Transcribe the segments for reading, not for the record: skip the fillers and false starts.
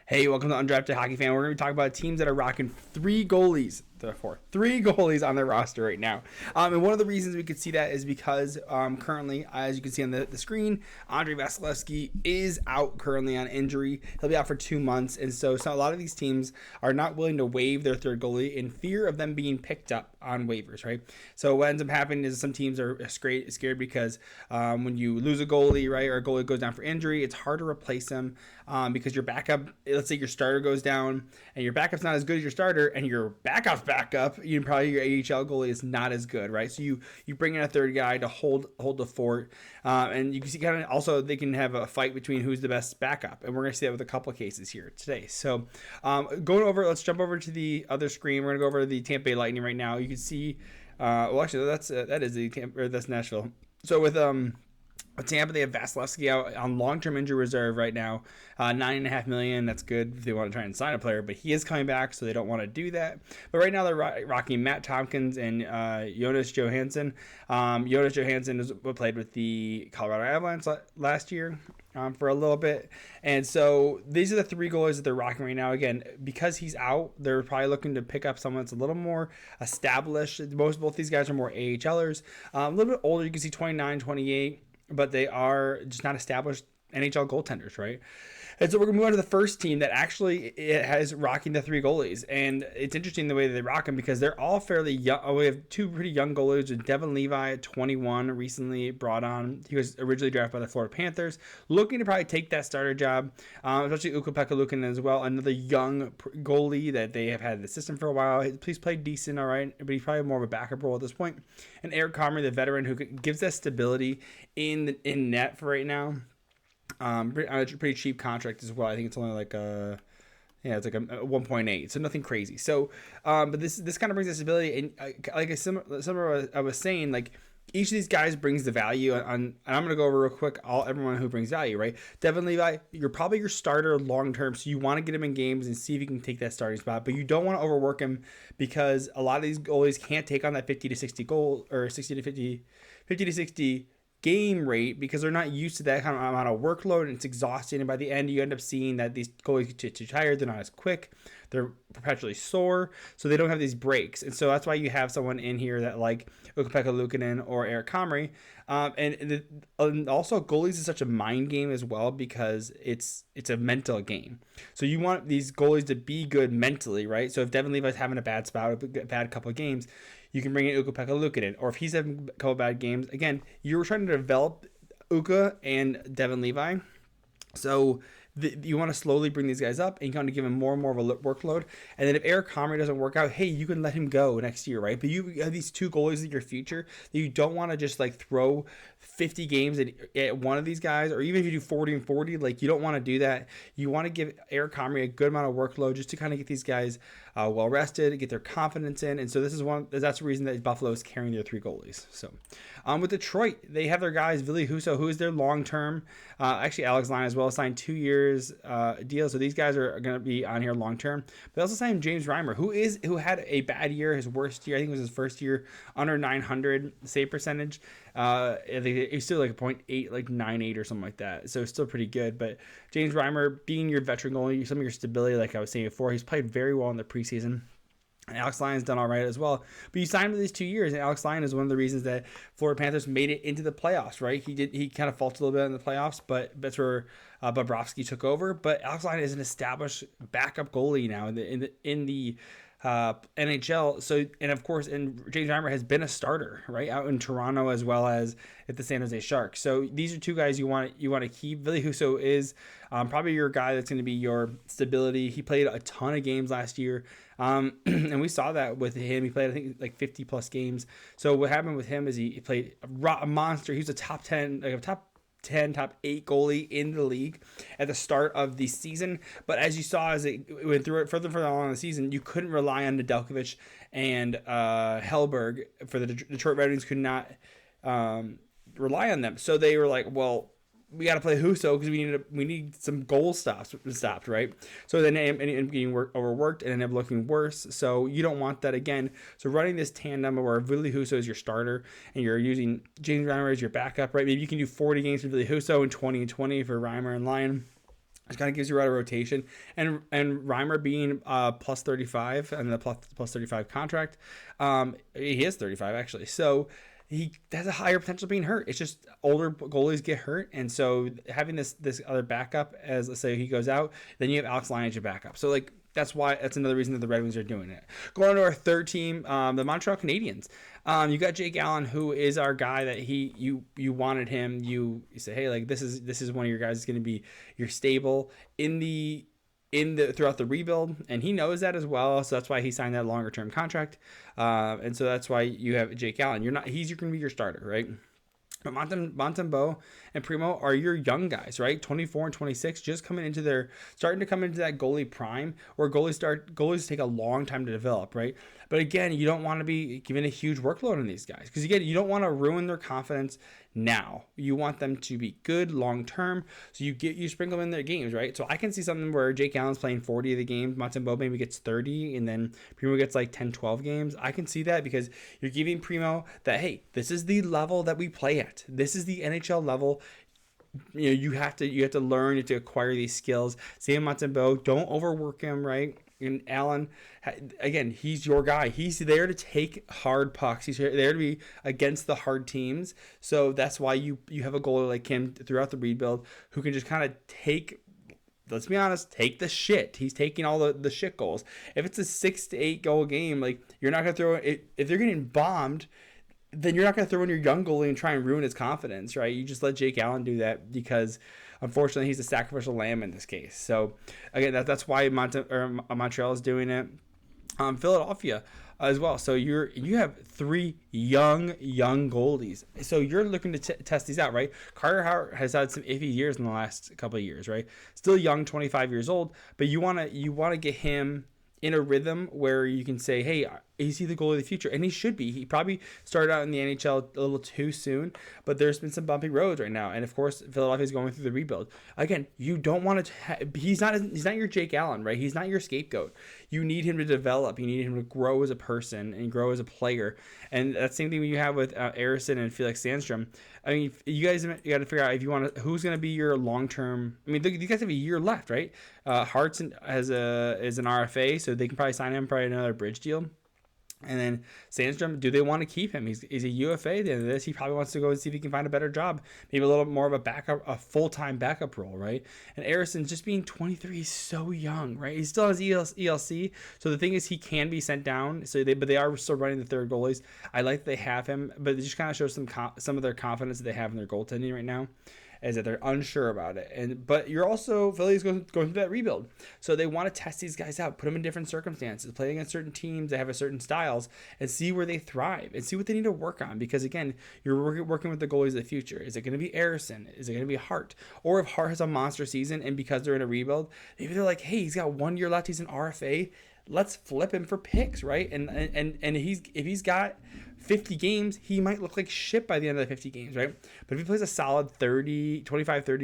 Hey, welcome to Undrafted Hockey Fan. We're going to be talking about teams that are rocking three goalies on their roster right now. And one of the reasons we could see that is because currently, as you can see on the screen, Andrei Vasilevsky is out currently on injury. He'll be out for 2 months. And so a lot of these teams are not willing to waive their third goalie in fear of them being picked up on waivers, right? So what ends up happening is some teams are scared because when you lose a goalie, right, or a goalie goes down for injury, it's hard to replace them because your backup, let's say your starter goes down and your backup's not as good as your starter and your backup's backup, probably your AHL goalie is not as good, right? So you bring in a third guy to hold the fort, and you can see kind of also they can have a fight between who's the best backup, and we're going to see that with a couple of cases here today. So let's jump over to the other screen. We're going to go over the Tampa Bay Lightning right now. You can see, that's Nashville. So with Tampa, they have Vasilevsky out on long-term injury reserve right now, $9.5 million. That's good if they want to try and sign a player, but he is coming back, so they don't want to do that. But right now they're rocking Matt Tompkins and Jonas Johansson. Jonas Johansson played with the Colorado Avalanche last year for a little bit, and so these are the three goalies that they're rocking right now. Again, because he's out, they're probably looking to pick up someone that's a little more established. Both these guys are more AHLers, a little bit older. You can see 29, 28. But they are just not established NHL goaltenders, right? And so we're going to move on to the first team that actually has rocking the three goalies. And it's interesting the way that they rock them because they're all fairly young. We have two pretty young goalies. Devin Levi at 21, recently brought on. He was originally drafted by the Florida Panthers, looking to probably take that starter job, especially Ukko-Pekka Luukkonen as well, another young goalie that they have had in the system for a while. He's played decent, all right, but he's probably more of a backup role at this point. And Eric Comrie, the veteran, who gives that stability in net for right now. Pretty cheap contract as well. I think it's only like it's like a 1.8, so nothing crazy. So, but this kind of brings us stability, and similar I was saying, like each of these guys brings the value on. And I'm gonna go over real quick everyone who brings value, right? Devin Levi, you're probably your starter long term, so you want to get him in games and see if he can take that starting spot, but you don't want to overwork him because a lot of these goalies can't take on that 50 to 60 goal or 60 to 60 game rate because they're not used to that kind of amount of workload, and it's exhausting. And by the end, you end up seeing that these goalies get too tired. They're not as quick. They're perpetually sore, so they don't have these breaks. And so that's why you have someone in here that like Ukko-Pekka Luukkonen or Eric Comrie. And also goalies is such a mind game as well because it's a mental game. So you want these goalies to be good mentally, right? So if Devin Levi's having a bad spot, a bad couple of games, you can bring in Ukko-Pekka Luukkonen. Or if he's having a couple of bad games, again, you're trying to develop Ukko and Devin Levi. So you want to slowly bring these guys up and you kind of give him more and more of a workload. And then if Eric Comrie doesn't work out, hey, you can let him go next year, right? But you have these two goalies in your future that you don't want to just like throw 50 games at one of these guys, or even if you do 40 and 40, like you don't want to do that. You want to give Eric Comrie a good amount of workload just to kind of get these guys well rested, get their confidence in. And so that's the reason that Buffalo is carrying their three goalies. So with Detroit, they have their guys, Ville Husso, who is their long-term, actually Alex Line as well, signed 2 years deal. So these guys are going to be on here long-term. But they also signed James Reimer, who had a bad year, his worst year. I think it was his first year, under 900 save percentage. I think he's still like a 0.8, like 9.8 or something like that. So it's still pretty good. But James Reimer, being your veteran goalie, some of your stability, like I was saying before, he's played very well in the preseason. And Alex Lyon's done all right as well. But you signed for these 2 years, and Alex Lyon is one of the reasons that Florida Panthers made it into the playoffs, right? He kind of faltered a little bit in the playoffs, but that's where Bobrovsky took over. But Alex Lyon is an established backup goalie now in the NHL. So, and of course, and James Reimer has been a starter, right, out in Toronto as well as at the San Jose Sharks. So these are two guys you want to keep. Ville Husso is probably your guy that's going to be your stability. He played a ton of games last year, and we saw that with him. He played, I think, like 50 plus games. So what happened with him is he played a monster. He was a top 10, like a top 8 goalie in the league at the start of the season. But as you saw, as it went through it further along in the season, you couldn't rely on Nedeljkovic and Hellberg for the Detroit Red Wings. Could not rely on them. So they were like, well, we got to play Husso because we need some goal stopped, right? So then they ended up getting overworked and ended up looking worse. So you don't want that again. So running this tandem where Ville Husso is your starter and you're using James Reimer as your backup, right? Maybe you can do 40 games for Ville Husso and 20 for Reimer and Lyon. It kind of gives you a lot of rotation, and Reimer being plus 35 and the plus 35 contract, he is 35 actually, so he has a higher potential of being hurt. It's just older goalies get hurt, and so having this other backup, as let's say he goes out, then you have Alex Lyon as your backup. So like that's another reason that the Red Wings are doing it. Going on to our third team, the Montreal Canadiens. You got Jake Allen, who is our guy that you wanted him. You say, hey, like this is one of your guys is going to be your stable in the throughout the rebuild, and he knows that as well. So that's why he signed that longer term contract, and so that's why you have Jake Allen. He's going to be your starter, right? But Montembeault and Primo are your young guys, right? 24 and 26, just starting to come into that goalie prime, where goalies take a long time to develop, right? But again, you don't want to be giving a huge workload on these guys, because again, you don't want to ruin their confidence now. You want them to be good long term, so you sprinkle them in their games, right? So I can see something where Jake Allen's playing 40 of the games, Montembeault maybe gets 30, and then Primo gets like 10, 12 games. I can see that because you're giving Primo that, hey, this is the level that we play at. This is the NHL level. You have to learn, you have to acquire these skills. Same Montembeault, don't overwork him, right? And Allen, again, he's your guy. He's there to take hard pucks. He's there to be against the hard teams. So that's why you have a goalie like him throughout the rebuild who can just kind of take, let's be honest, take the shit. He's taking all the shit goals. If it's a 6 to 8 goal game, like you're not going to throw it. If they're getting bombed, then you're not going to throw in your young goalie and try and ruin his confidence, right? You just let Jake Allen do that because, unfortunately, he's a sacrificial lamb in this case. So, again, that's why Montreal is doing it. Philadelphia as well. So you have 3 young goalies. So you're looking to test these out, right? Carter Hart has had some iffy years in the last couple of years, right? Still young, 25 years old, but you want to get him in a rhythm where you can say, hey, is he the goalie of the future? And he should be. He probably started out in the NHL a little too soon, but there's been some bumpy roads right now. And of course, Philadelphia is going through the rebuild. Again, you don't want to. He's not your Jake Allen, right? He's not your scapegoat. You need him to develop. You need him to grow as a person and grow as a player. And that's the same thing you have with Eriksson and Felix Sandstrom. I mean, you got to figure out if you want who's going to be your long term. I mean, you guys have a year left, right? Hart's is an RFA, so they can probably sign him probably another bridge deal. And then Sandstrom, do they want to keep him? He's a UFA at the end of this. He probably wants to go and see if he can find a better job, maybe a little more of a full-time backup role, right? And Eriksson's just being 23, he's so young, right? He still has ELC, so the thing is he can be sent down. But they are still running the third goalies. I like that they have him, but it just kind of shows some of their confidence that they have in their goaltending right now, is that they're unsure about it. But you're also, Philly's going through that rebuild. So they want to test these guys out, put them in different circumstances, play against certain teams that have a certain styles, and see where they thrive and see what they need to work on. Because again, you're working with the goalies of the future. Is it going to be Eriksson? Is it going to be Hart? Or if Hart has a monster season and because they're in a rebuild, maybe they're like, hey, he's got 1 year left, he's an RFA. Let's flip him for picks, right? And if he's got 50 games, he might look like shit by the end of the 50 games, right? But if he plays a solid 30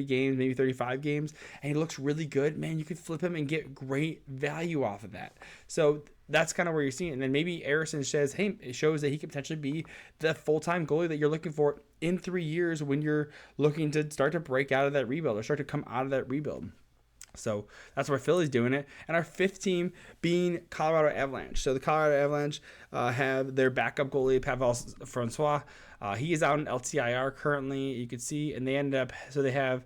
games, maybe 35 games, and he looks really good, man, you could flip him and get great value off of that. So that's kind of where you're seeing it. And then maybe Eriksson says, hey, it shows that he could potentially be the full-time goalie that you're looking for in 3 years when you're looking to start to break out of that rebuild or start to come out of that rebuild. So that's where Philly's doing it. And our 5th team being Colorado Avalanche. So the Colorado Avalanche have their backup goalie, Pavel Francois. He is out in LTIR currently, you can see. And they have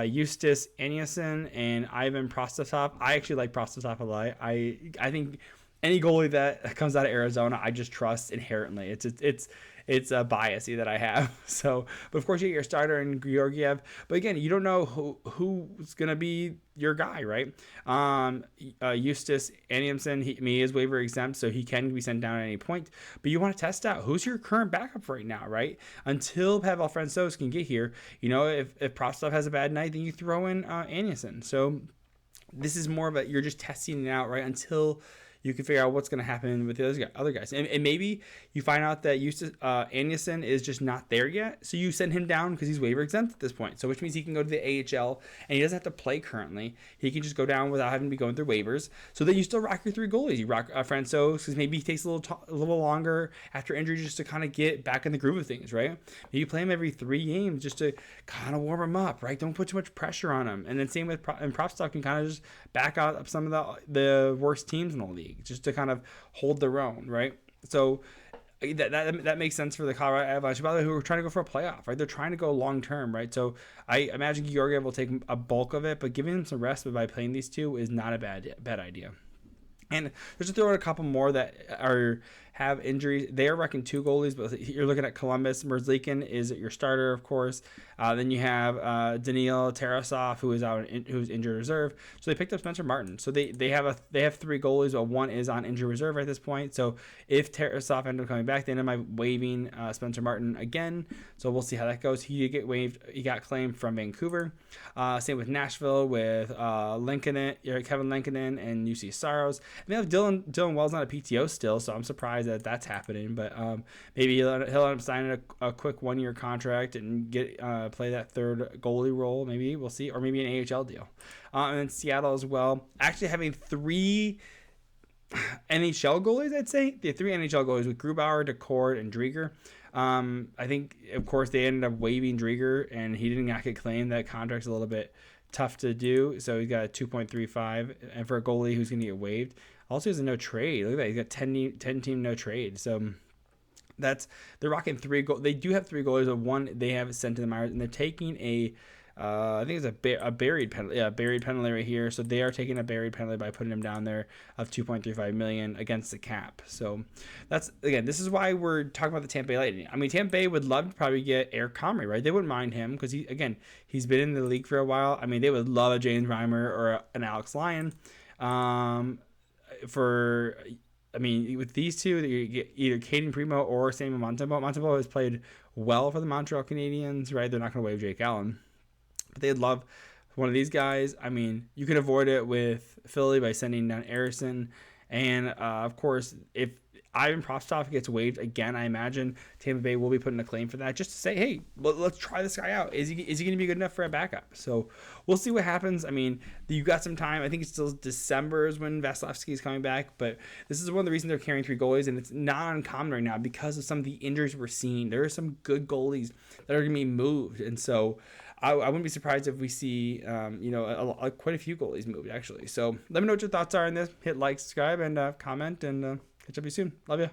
Eustace Aniason and Ivan Prostatov. I actually like Prostatov a lot. I think any goalie that comes out of Arizona, I just trust inherently. It's a bias that I have. So, but of course you get your starter in Georgiev. But again, you don't know who's gonna be your guy, right? Eustace Aniamson, he is waiver exempt, so he can be sent down at any point. But you want to test out who's your current backup right now, right? Until Pavel Francouz can get here. If Prostov has a bad night, then you throw in Aniamson. So this is more of you're just testing it out, right? Until you can figure out what's going to happen with the other guys. And maybe you find out that Anderson is just not there yet, so you send him down because he's waiver exempt at this point. So which means he can go to the AHL and he doesn't have to play currently. He can just go down without having to be going through waivers. So then you still rock your 3 goalies. You rock Francouz because maybe he takes a little longer after injury just to kind of get back in the groove of things, right? Maybe you play him every 3 games just to kind of warm him up, right? Don't put too much pressure on him. And then same with prop stock, can kind of just back out some of the worst teams in the league just to kind of hold their own, right? So that makes sense for the Colorado Avalanche. By the way, who are trying to go for a playoff, right? They're trying to go long term, right? So I imagine Georgiev will take a bulk of it, but giving him some rest by playing these 2 is not a bad idea. And just to throw out a couple more that have injuries, they are wrecking 2 goalies, but you're looking at Columbus. Merzlikhin is your starter, of course. Then you have Daniil Tarasov, who is who's injured reserve. So they picked up Spencer Martin. So they have 3 goalies, but 1 is on injured reserve at this point. So if Tarasov ends up coming back, they end up waiving Spencer Martin again. So we'll see how that goes. He did get waived. He got claimed from Vancouver. Same with Nashville with Kevin Lankinen and UC Saros. And they have Dylan Wells on a PTO still, so I'm surprised that that's happening. But maybe he'll end up signing a quick 1-year contract and get play that 3rd goalie role. Maybe we'll see, or maybe an AHL deal. And then Seattle as well, actually having 3 NHL goalies. I'd say the 3 NHL goalies with Grubauer, Decord, and Drieger. I think, of course, they ended up waiving Drieger, and he didn't get claimed. That contract's a little bit tough to do, so he's got a 2.35, and for a goalie who's going to get waived. Also, he has a no trade. Look at that. He's got 10 team no trade. So they're rocking 3 goals. They do have 3 goalies, but 1 they have sent to the minors, and they're taking I think it's a buried penalty. Yeah, buried penalty right here. So they are taking a buried penalty by putting him down there of $2.35 million against the cap. So this is why we're talking about the Tampa Bay Lightning. I mean, Tampa Bay would love to probably get Eric Comrie, right? They wouldn't mind him because he's been in the league for a while. I mean, they would love a James Reimer or an Alex Lyon. With these 2, you get either Caden Primo or Samuel Montembeault. Montembeault has played well for the Montreal Canadiens, right? They're not going to waive Jake Allen. But they'd love one of these guys. I mean, you can avoid it with Philly by sending down Harrison. And, of course, if Ivan Prostov gets waived again, I imagine Tampa Bay will be putting a claim for that just to say, hey, let's try this guy out. Is he going to be good enough for a backup? So we'll see what happens. I mean, you got some time. I think it's still December is when Vasilevsky is coming back. But this is one of the reasons they're carrying 3 goalies, and it's not uncommon right now because of some of the injuries we're seeing. There are some good goalies that are going to be moved. And so I wouldn't be surprised if we see, quite a few goalies moved, actually. So let me know what your thoughts are on this. Hit like, subscribe, and comment, and catch up with you soon. Love you.